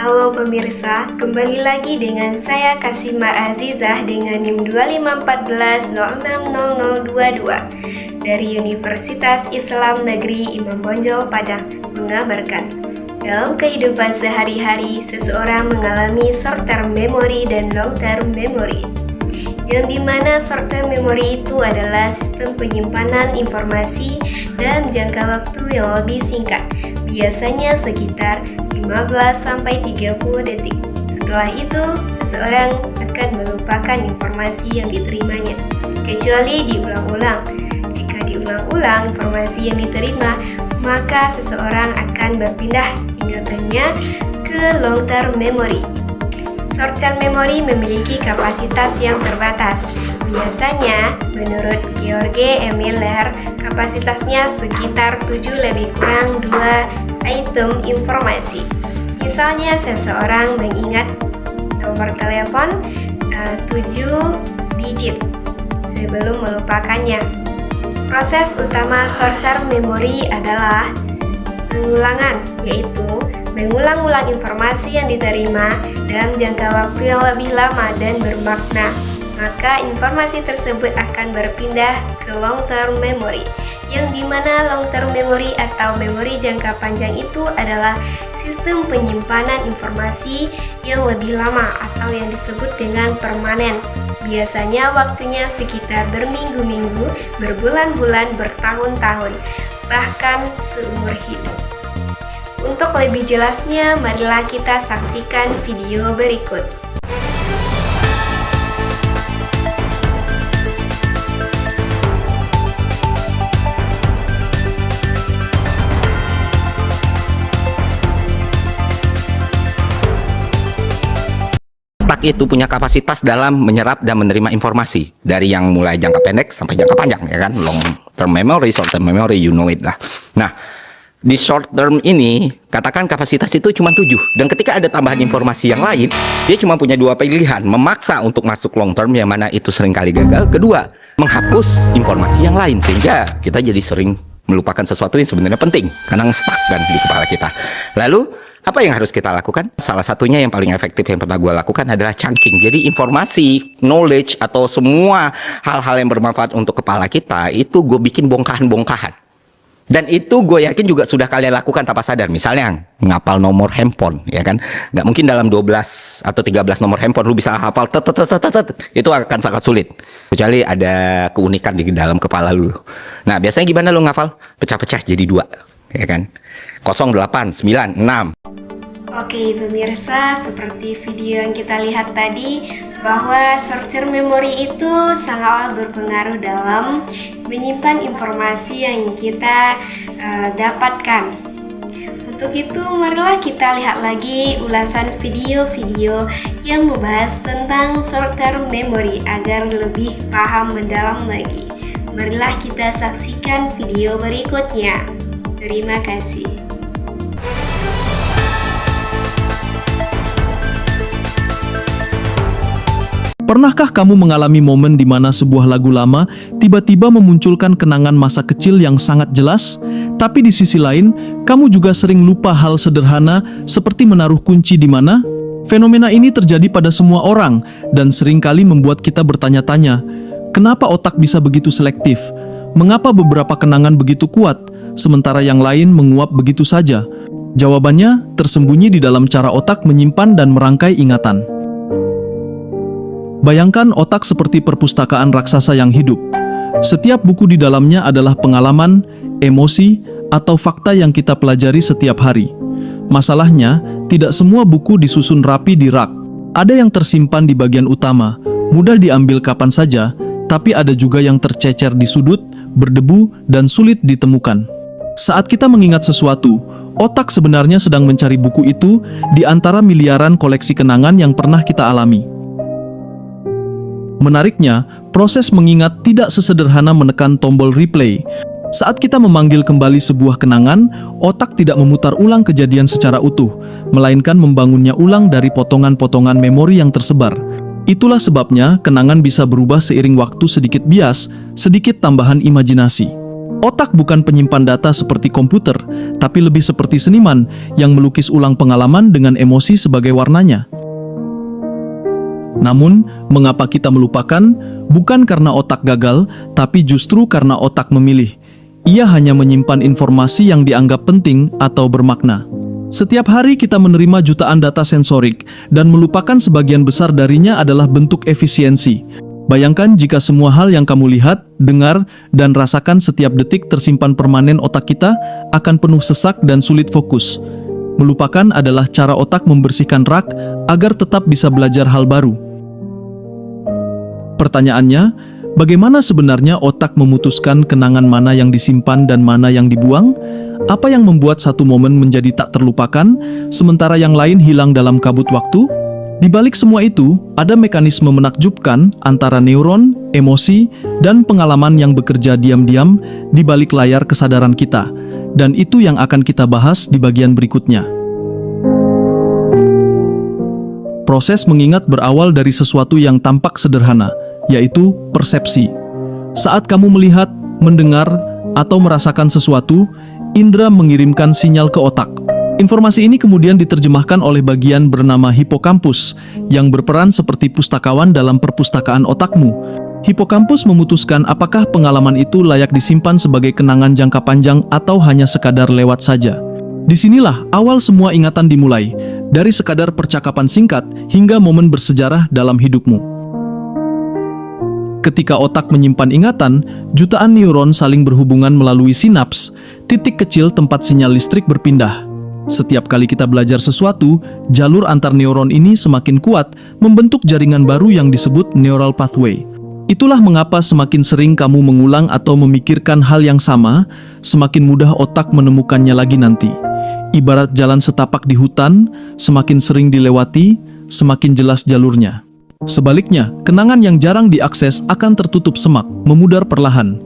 Halo pemirsa, kembali lagi dengan saya Kasima Azizah dengan NIM 2514060022 dari Universitas Islam Negeri Imam Bonjol Padang mengabarkan. Dalam kehidupan sehari-hari, seseorang mengalami short-term memory dan long-term memory. Yang dimana short-term memory itu adalah sistem penyimpanan informasi dalam jangka waktu yang lebih singkat, biasanya sekitar 15-30 detik. Setelah itu, seseorang akan melupakan informasi yang diterimanya, kecuali diulang-ulang. Jika diulang-ulang informasi yang diterima, maka seseorang akan berpindah ingatannya ke long-term memory. Short-term memory memiliki kapasitas yang terbatas. Biasanya, menurut George Miller, kapasitasnya sekitar 7 lebih kurang 2 item informasi. Misalnya, seseorang mengingat nomor telepon 7 digit sebelum melupakannya. Proses utama short-term memory adalah pengulangan, yaitu mengulang-ulang informasi yang diterima dalam jangka waktu yang lebih lama dan bermakna. Maka informasi tersebut akan berpindah ke long-term memory, yang dimana long-term memory atau memori jangka panjang itu adalah sistem penyimpanan informasi yang lebih lama atau yang disebut dengan permanen. Biasanya waktunya sekitar berminggu-minggu, berbulan-bulan, bertahun-tahun, bahkan seumur hidup. Untuk lebih jelasnya, marilah kita saksikan video berikut. Otak itu punya kapasitas dalam menyerap dan menerima informasi dari yang mulai jangka pendek sampai jangka panjang, ya kan? Long term memory, short term memory, you know it lah. Nah, di short term ini, katakan kapasitas itu cuma 7. Dan ketika ada tambahan informasi yang lain, dia cuma punya 2 pilihan. Memaksa untuk masuk long term, yang mana itu seringkali gagal. Kedua, menghapus informasi yang lain. Sehingga kita jadi sering melupakan sesuatu yang sebenarnya penting, karena nge-stuck kan di kepala kita. Lalu, apa yang harus kita lakukan? Salah satunya yang paling efektif yang pernah gue lakukan adalah chunking. Jadi informasi, knowledge, atau semua hal-hal yang bermanfaat untuk kepala kita, itu gue bikin bongkahan-bongkahan. Dan itu gue yakin juga sudah kalian lakukan tanpa sadar. Misalnya ngapal nomor handphone, ya kan? Nggak mungkin dalam 12 atau 13 nomor handphone lu bisa hafal itu akan sangat sulit. Kecuali ada keunikan di dalam kepala lu. Nah, biasanya gimana lu ngafal? Pecah-pecah jadi 2, ya kan? 0, 8, 9, 6. Oke pemirsa, seperti video yang kita lihat tadi, bahwa short-term memory itu sangatlah berpengaruh dalam menyimpan informasi yang kita dapatkan. Untuk itu, marilah kita lihat lagi ulasan video-video yang membahas tentang short-term memory agar lebih paham mendalam lagi. Marilah kita saksikan video berikutnya. Terima kasih. Pernahkah kamu mengalami momen di mana sebuah lagu lama tiba-tiba memunculkan kenangan masa kecil yang sangat jelas? Tapi di sisi lain, kamu juga sering lupa hal sederhana seperti menaruh kunci di mana? Fenomena ini terjadi pada semua orang dan seringkali membuat kita bertanya-tanya, kenapa otak bisa begitu selektif? Mengapa beberapa kenangan begitu kuat, sementara yang lain menguap begitu saja? Jawabannya tersembunyi di dalam cara otak menyimpan dan merangkai ingatan. Bayangkan otak seperti perpustakaan raksasa yang hidup. Setiap buku di dalamnya adalah pengalaman, emosi, atau fakta yang kita pelajari setiap hari. Masalahnya, tidak semua buku disusun rapi di rak. Ada yang tersimpan di bagian utama, mudah diambil kapan saja, tapi ada juga yang tercecer di sudut, berdebu, dan sulit ditemukan. Saat kita mengingat sesuatu, otak sebenarnya sedang mencari buku itu di antara miliaran koleksi kenangan yang pernah kita alami. Menariknya, proses mengingat tidak sesederhana menekan tombol replay. Saat kita memanggil kembali sebuah kenangan, otak tidak memutar ulang kejadian secara utuh, melainkan membangunnya ulang dari potongan-potongan memori yang tersebar. Itulah sebabnya kenangan bisa berubah seiring waktu, sedikit bias, sedikit tambahan imajinasi. Otak bukan penyimpan data seperti komputer, tapi lebih seperti seniman yang melukis ulang pengalaman dengan emosi sebagai warnanya. Namun, mengapa kita melupakan? Bukan karena otak gagal, tapi justru karena otak memilih. Ia hanya menyimpan informasi yang dianggap penting atau bermakna. Setiap hari kita menerima jutaan data sensorik, dan melupakan sebagian besar darinya adalah bentuk efisiensi. Bayangkan jika semua hal yang kamu lihat, dengar, dan rasakan setiap detik tersimpan permanen, otak kita akan penuh sesak dan sulit fokus. Melupakan adalah cara otak membersihkan rak agar tetap bisa belajar hal baru. Pertanyaannya, bagaimana sebenarnya otak memutuskan kenangan mana yang disimpan dan mana yang dibuang? Apa yang membuat satu momen menjadi tak terlupakan, sementara yang lain hilang dalam kabut waktu? Di balik semua itu, ada mekanisme menakjubkan antara neuron, emosi, dan pengalaman yang bekerja diam-diam di balik layar kesadaran kita. Dan itu yang akan kita bahas di bagian berikutnya. Proses mengingat berawal dari sesuatu yang tampak sederhana, yaitu persepsi. Saat kamu melihat, mendengar, atau merasakan sesuatu, indera mengirimkan sinyal ke otak. Informasi ini kemudian diterjemahkan oleh bagian bernama hipokampus, yang berperan seperti pustakawan dalam perpustakaan otakmu. Hipokampus memutuskan apakah pengalaman itu layak disimpan sebagai kenangan jangka panjang atau hanya sekadar lewat saja. Disinilah awal semua ingatan dimulai, dari sekadar percakapan singkat hingga momen bersejarah dalam hidupmu. Ketika otak menyimpan ingatan, jutaan neuron saling berhubungan melalui sinaps, titik kecil tempat sinyal listrik berpindah. Setiap kali kita belajar sesuatu, jalur antar neuron ini semakin kuat, membentuk jaringan baru yang disebut neural pathway. Itulah mengapa semakin sering kamu mengulang atau memikirkan hal yang sama, semakin mudah otak menemukannya lagi nanti. Ibarat jalan setapak di hutan, semakin sering dilewati, semakin jelas jalurnya. Sebaliknya, kenangan yang jarang diakses akan tertutup semak, memudar perlahan.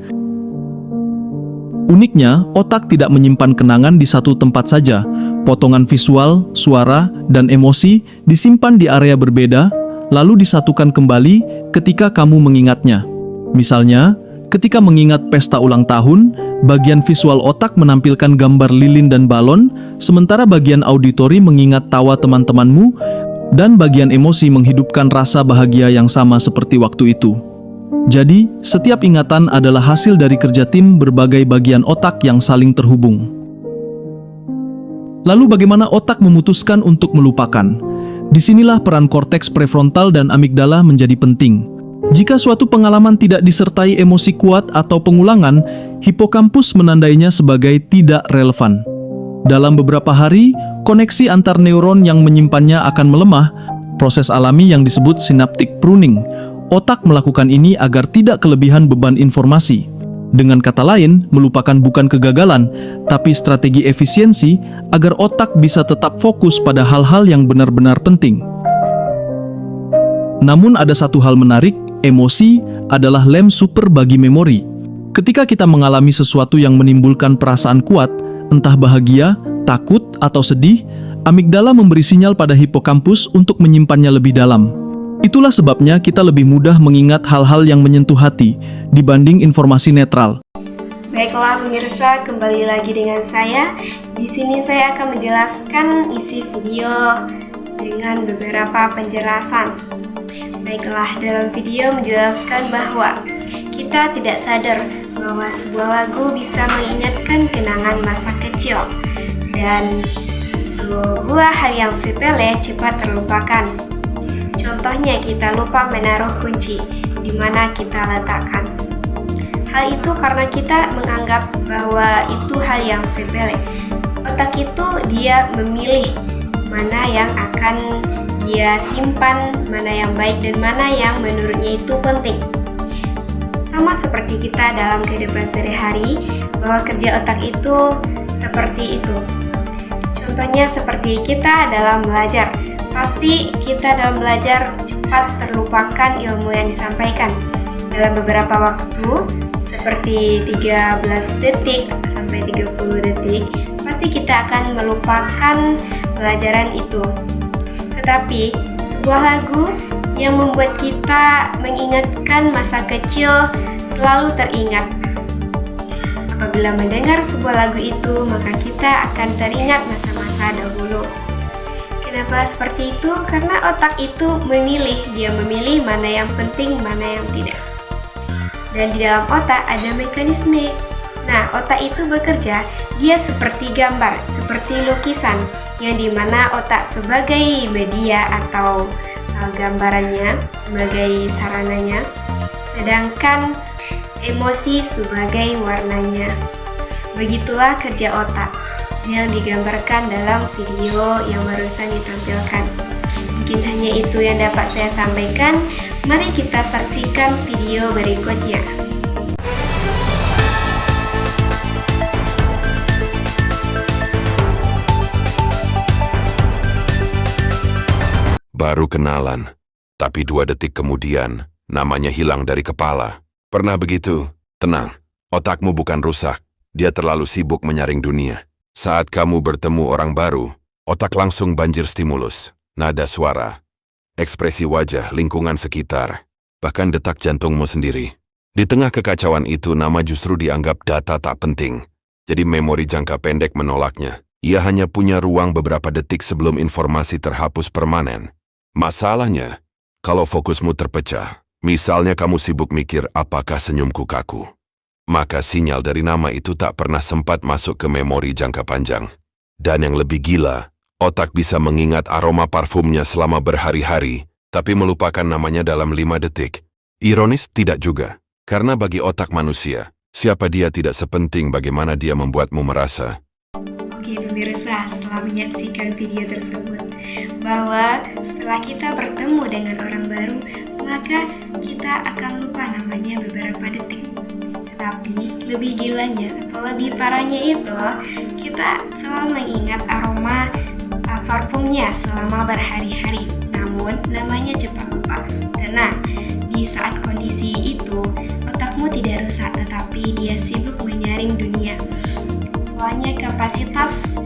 Uniknya, otak tidak menyimpan kenangan di satu tempat saja. Potongan visual, suara, dan emosi disimpan di area berbeda, lalu disatukan kembali ketika kamu mengingatnya. Misalnya, ketika mengingat pesta ulang tahun, bagian visual otak menampilkan gambar lilin dan balon, sementara bagian auditori mengingat tawa teman-temanmu, dan bagian emosi menghidupkan rasa bahagia yang sama seperti waktu itu. Jadi, setiap ingatan adalah hasil dari kerja tim berbagai bagian otak yang saling terhubung. Lalu bagaimana otak memutuskan untuk melupakan? Disinilah peran korteks prefrontal dan amigdala menjadi penting. Jika suatu pengalaman tidak disertai emosi kuat atau pengulangan, hipokampus menandainya sebagai tidak relevan. Dalam beberapa hari, koneksi antar neuron yang menyimpannya akan melemah, proses alami yang disebut synaptic pruning. Otak melakukan ini agar tidak kelebihan beban informasi. Dengan kata lain, melupakan bukan kegagalan, tapi strategi efisiensi agar otak bisa tetap fokus pada hal-hal yang benar-benar penting. Namun ada satu hal menarik, emosi adalah lem super bagi memori. Ketika kita mengalami sesuatu yang menimbulkan perasaan kuat, entah bahagia, takut, atau sedih, amigdala memberi sinyal pada hipokampus untuk menyimpannya lebih dalam. Itulah sebabnya kita lebih mudah mengingat hal-hal yang menyentuh hati dibanding informasi netral. Baiklah pemirsa, kembali lagi dengan saya. Di sini saya akan menjelaskan isi video dengan beberapa penjelasan. Baiklah, dalam video menjelaskan bahwa kita tidak sadar bahwa sebuah lagu bisa mengingatkan kenangan masa kecil, dan sebuah hal yang sepele cepat terlupakan. Contohnya, kita lupa menaruh kunci di mana kita letakkan. Hal itu karena kita menganggap bahwa itu hal yang sepele. Otak itu dia memilih mana yang akan dia simpan, mana yang baik dan mana yang menurutnya itu penting. Sama seperti kita dalam kehidupan sehari-hari, bahwa kerja otak itu seperti itu. Contohnya seperti kita dalam belajar. Pasti kita dalam belajar cepat terlupakan ilmu yang disampaikan. Dalam beberapa waktu, seperti 13 detik sampai 30 detik, pasti kita akan melupakan pelajaran itu. Tetapi, sebuah lagu yang membuat kita mengingatkan masa kecil selalu teringat. Apabila mendengar sebuah lagu itu, maka kita akan teringat masa-masa dahulu. Kenapa seperti itu? Karena otak itu dia memilih mana yang penting, mana yang tidak. Dan di dalam otak ada mekanisme. Nah, otak itu bekerja, dia seperti gambar, seperti lukisan, yang dimana otak sebagai media atau gambarannya, sebagai sarananya, sedangkan emosi sebagai warnanya. Begitulah kerja otak yang digambarkan dalam video yang barusan ditampilkan. Mungkin hanya itu yang dapat saya sampaikan. Mari kita saksikan video berikutnya. Baru kenalan, tapi 2 detik kemudian namanya hilang dari kepala. Pernah begitu? Tenang, otakmu bukan rusak. Dia terlalu sibuk menyaring dunia. Saat kamu bertemu orang baru, otak langsung banjir stimulus, nada suara, ekspresi wajah, lingkungan sekitar, bahkan detak jantungmu sendiri. Di tengah kekacauan itu, nama justru dianggap data tak penting. Jadi memori jangka pendek menolaknya. Ia hanya punya ruang beberapa detik sebelum informasi terhapus permanen. Masalahnya, kalau fokusmu terpecah, misalnya kamu sibuk mikir apakah senyumku kaku, maka sinyal dari nama itu tak pernah sempat masuk ke memori jangka panjang. Dan yang lebih gila, otak bisa mengingat aroma parfumnya selama berhari-hari, tapi melupakan namanya dalam 5 detik. Ironis tidak juga, karena bagi otak manusia, siapa dia tidak sepenting bagaimana dia membuatmu merasa. Oke pemirsa, setelah menyaksikan video tersebut, bahwa setelah kita bertemu dengan orang baru, maka kita akan lupa namanya beberapa detik. Tapi lebih gilanya atau lebih parahnya itu, kita selalu mengingat aroma parfumnya selama berhari-hari, namun namanya cepat lupa. Tenang, di saat kondisi itu, otakmu tidak rusak, tetapi dia sibuk menyaring dunia. Soalnya kapasitas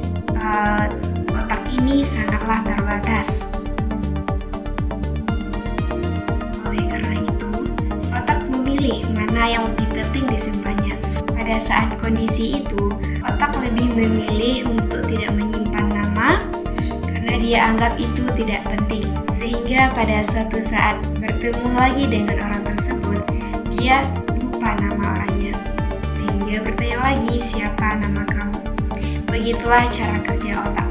otak ini sangatlah terbatas. Oleh karena itu, otak memilih mana yang lebih penting disimpannya. Pada saat kondisi itu, otak lebih memilih untuk tidak menyimpan nama karena dia anggap itu tidak penting. Sehingga pada suatu saat bertemu lagi dengan orang tersebut, dia lupa nama orangnya. Sehingga bertanya lagi, siapa nama kamu? Begitulah cara kerja otak.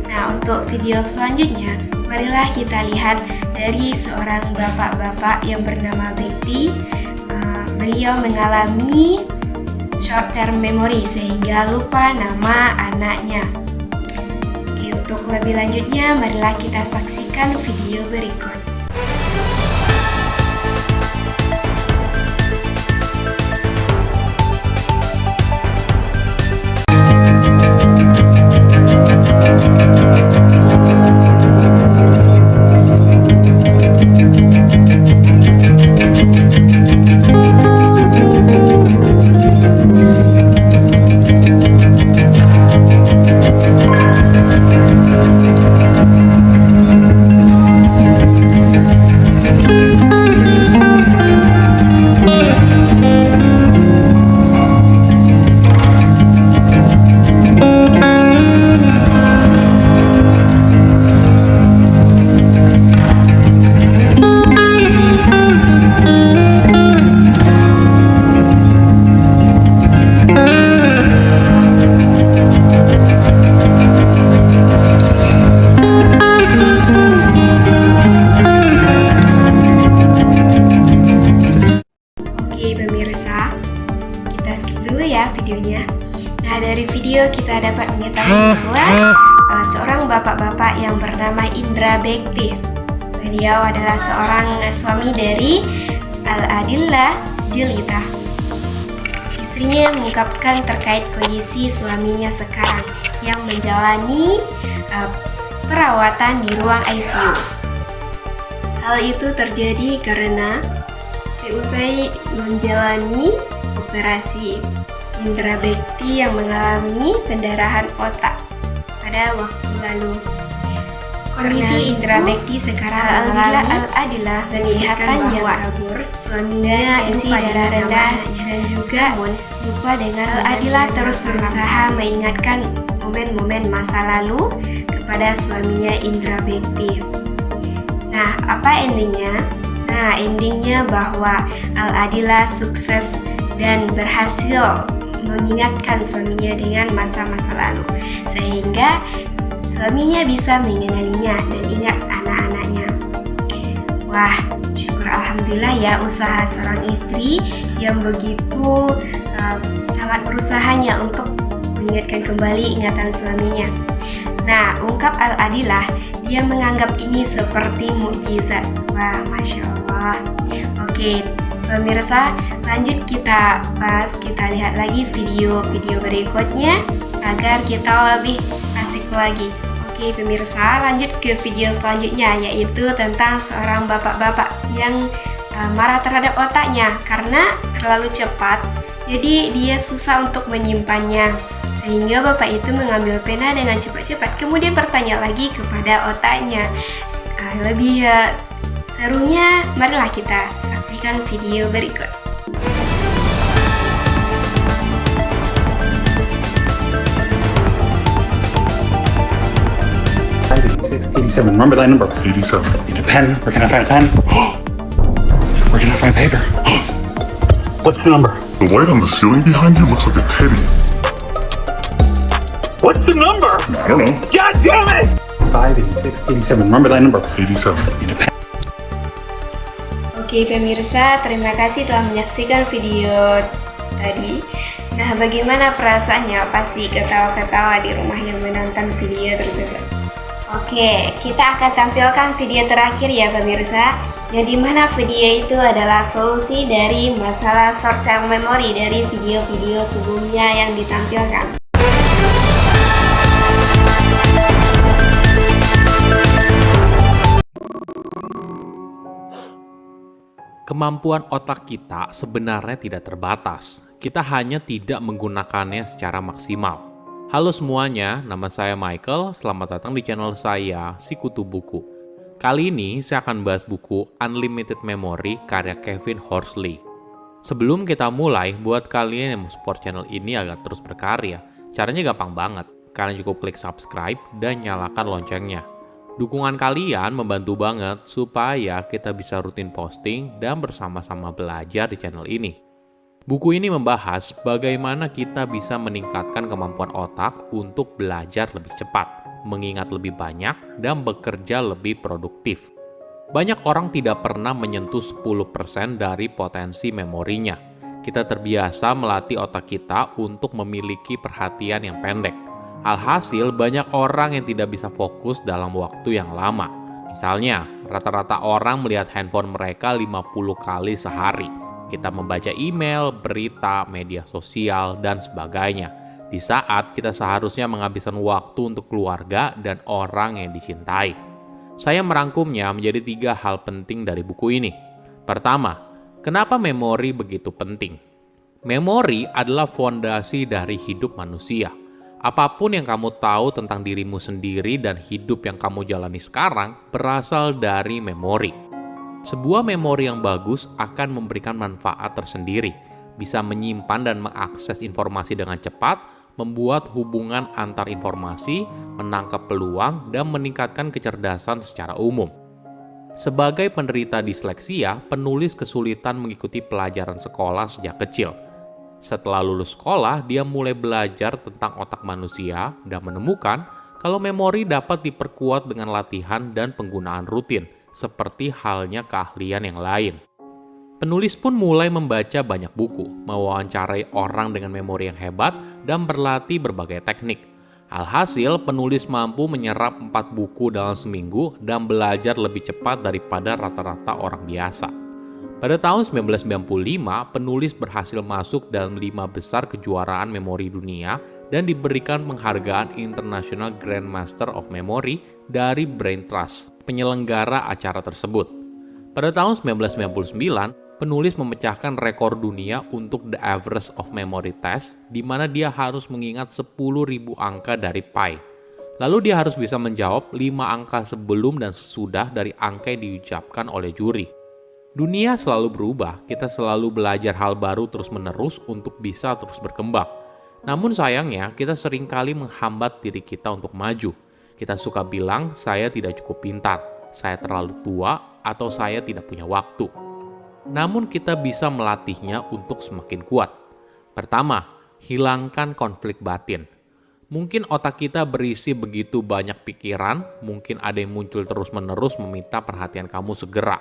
Nah, untuk video selanjutnya, marilah kita lihat dari seorang bapak-bapak yang bernama Bekti. Beliau mengalami short term memory sehingga lupa nama anaknya. Oke, untuk lebih lanjutnya, marilah kita saksikan video berikut. Videonya. Nah, dari video kita dapat mengetahui bahwa seorang bapak-bapak yang bernama Indra Bekti. Beliau adalah seorang suami dari Al-Adillah Jelita. Istrinya mengungkapkan terkait kondisi suaminya sekarang yang menjalani perawatan di ruang ICU. Hal itu terjadi karena seusai menjalani operasi, Indra Bekti yang mengalami pendarahan otak pada waktu lalu. Kondisi Indra Bekti sekarang adalah Al-Adilah kelihatannya kabur, suaminya tensi darah rendah dan juga lupa dengan Al-Adilah terus berusaha mengingatkan momen-momen masa lalu kepada suaminya Indra Bekti. Nah, apa endingnya? Nah, endingnya bahwa Al-Adilah sukses dan berhasil mengingatkan suaminya dengan masa-masa lalu, sehingga suaminya bisa mengenalinya dan ingat anak-anaknya. Wah, syukur alhamdulillah ya usaha seorang istri yang begitu sangat berusahanya untuk mengingatkan kembali ingatan suaminya. Nah, ungkap Al-Adilah, dia menganggap ini seperti mukjizat. Wah, Masya Allah. Oke, pemirsa, lanjut kita bahas, kita lihat lagi video-video berikutnya agar kita lebih asik lagi. Oke pemirsa, lanjut ke video selanjutnya, yaitu tentang seorang bapak-bapak yang marah terhadap otaknya karena terlalu cepat, jadi dia susah untuk menyimpannya. Sehingga bapak itu mengambil pena dengan cepat-cepat, kemudian bertanya lagi kepada otaknya. Lebih serunya, marilah kita saksikan video berikut. 87. Remember that number? 87. Need a pen. We're gonna find a pen. We're gonna find paper. What's the number? The light on the ceiling behind you looks like a teddy. What's the number? I don't know. God damn it! 5, 86, 87. Remember that number? 87. Need a pen. Oke pemirsa, terima kasih telah menyaksikan video tadi. Nah, bagaimana perasaannya? Pasti ketawa-ketawa di rumah yang menonton video tersebut. Oke, kita akan tampilkan video terakhir ya pemirsa, yang dimana video itu adalah solusi dari masalah short term memory dari video-video sebelumnya yang ditampilkan. Kemampuan otak kita sebenarnya tidak terbatas. Kita hanya tidak menggunakannya secara maksimal. Halo semuanya, nama saya Michael. Selamat datang di channel saya, Sikutu Buku. Kali ini saya akan bahas buku Unlimited Memory karya Kevin Horsley. Sebelum kita mulai, buat kalian yang mau support channel ini agar terus berkarya, caranya gampang banget. Kalian cukup klik subscribe dan nyalakan loncengnya. Dukungan kalian membantu banget supaya kita bisa rutin posting dan bersama-sama belajar di channel ini. Buku ini membahas bagaimana kita bisa meningkatkan kemampuan otak untuk belajar lebih cepat, mengingat lebih banyak, dan bekerja lebih produktif. Banyak orang tidak pernah menyentuh 10% dari potensi memorinya. Kita terbiasa melatih otak kita untuk memiliki perhatian yang pendek. Alhasil, banyak orang yang tidak bisa fokus dalam waktu yang lama. Misalnya, rata-rata orang melihat handphone mereka 50 kali sehari. Kita membaca email, berita, media sosial, dan sebagainya. Di saat kita seharusnya menghabiskan waktu untuk keluarga dan orang yang dicintai. Saya merangkumnya menjadi 3 hal penting dari buku ini. Pertama, kenapa memori begitu penting? Memori adalah fondasi dari hidup manusia. Apapun yang kamu tahu tentang dirimu sendiri dan hidup yang kamu jalani sekarang berasal dari memori. Sebuah memori yang bagus akan memberikan manfaat tersendiri, bisa menyimpan dan mengakses informasi dengan cepat, membuat hubungan antar informasi, menangkap peluang, dan meningkatkan kecerdasan secara umum. Sebagai penderita disleksia, penulis kesulitan mengikuti pelajaran sekolah sejak kecil. Setelah lulus sekolah, dia mulai belajar tentang otak manusia dan menemukan kalau memori dapat diperkuat dengan latihan dan penggunaan rutin, seperti halnya keahlian yang lain. Penulis pun mulai membaca banyak buku, mewawancarai orang dengan memori yang hebat, dan berlatih berbagai teknik. Alhasil, penulis mampu menyerap 4 buku dalam seminggu dan belajar lebih cepat daripada rata-rata orang biasa. Pada tahun 1995, penulis berhasil masuk dalam 5 besar kejuaraan memori dunia dan diberikan penghargaan International Grandmaster of Memory dari Brain Trust, penyelenggara acara tersebut. Pada tahun 1999, penulis memecahkan rekor dunia untuk The Average of Memory Test, di mana dia harus mengingat 10.000 angka dari pi. Lalu dia harus bisa menjawab 5 angka sebelum dan sesudah dari angka yang diucapkan oleh juri. Dunia selalu berubah, kita selalu belajar hal baru terus-menerus untuk bisa terus berkembang. Namun sayangnya, kita seringkali menghambat diri kita untuk maju. Kita suka bilang, saya tidak cukup pintar, saya terlalu tua, atau saya tidak punya waktu. Namun kita bisa melatihnya untuk semakin kuat. Pertama, hilangkan konflik batin. Mungkin otak kita berisi begitu banyak pikiran, mungkin ada yang muncul terus-menerus meminta perhatian kamu segera.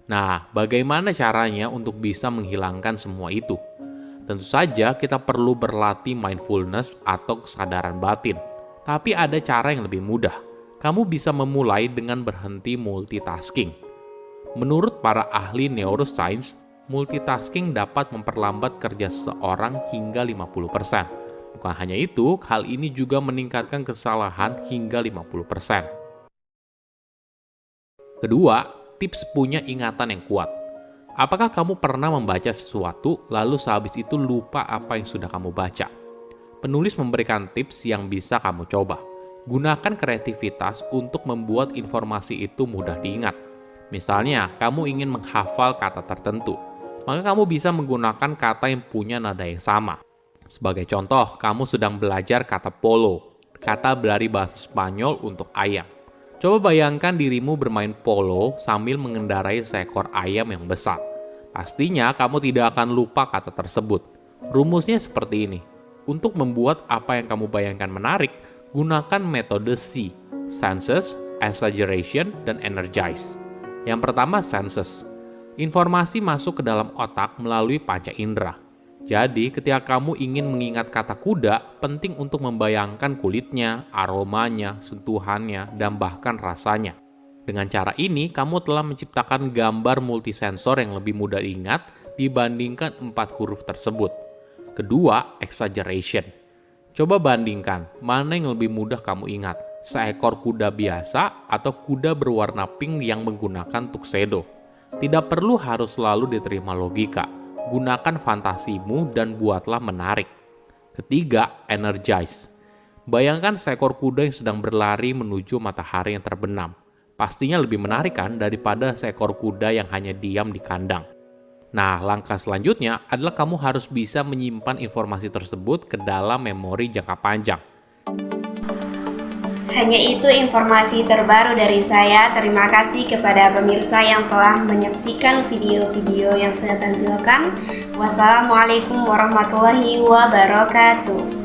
Nah, bagaimana caranya untuk bisa menghilangkan semua itu? Tentu saja kita perlu berlatih mindfulness atau kesadaran batin. Tapi ada cara yang lebih mudah. Kamu bisa memulai dengan berhenti multitasking. Menurut para ahli neuroscience, multitasking dapat memperlambat kerja seseorang hingga 50%. Bukan hanya itu, hal ini juga meningkatkan kesalahan hingga 50%. Kedua, tips punya ingatan yang kuat. Apakah kamu pernah membaca sesuatu, lalu sehabis itu lupa apa yang sudah kamu baca? Penulis memberikan tips yang bisa kamu coba. Gunakan kreativitas untuk membuat informasi itu mudah diingat. Misalnya, kamu ingin menghafal kata tertentu, maka kamu bisa menggunakan kata yang punya nada yang sama. Sebagai contoh, kamu sedang belajar kata polo, kata dari bahasa Spanyol untuk ayam. Coba bayangkan dirimu bermain polo sambil mengendarai seekor ayam yang besar. Pastinya kamu tidak akan lupa kata tersebut. Rumusnya seperti ini. Untuk membuat apa yang kamu bayangkan menarik, gunakan metode C, senses, exaggeration, dan energize. Yang pertama, senses. Informasi masuk ke dalam otak melalui panca indera. Jadi, ketika kamu ingin mengingat kata kuda, penting untuk membayangkan kulitnya, aromanya, sentuhannya, dan bahkan rasanya. Dengan cara ini, kamu telah menciptakan gambar multisensor yang lebih mudah diingat dibandingkan 4 huruf tersebut. Kedua, exaggeration. Coba bandingkan, mana yang lebih mudah kamu ingat, seekor kuda biasa atau kuda berwarna pink yang menggunakan tuxedo. Tidak perlu harus selalu diterima logika. Gunakan fantasimu dan buatlah menarik. Ketiga, energize. Bayangkan seekor kuda yang sedang berlari menuju matahari yang terbenam. Pastinya lebih menarik kan daripada seekor kuda yang hanya diam di kandang. Nah, langkah selanjutnya adalah kamu harus bisa menyimpan informasi tersebut ke dalam memori jangka panjang. Hanya itu informasi terbaru dari saya. Terima kasih kepada pemirsa yang telah menyaksikan video-video yang saya tampilkan. Wassalamualaikum warahmatullahi wabarakatuh.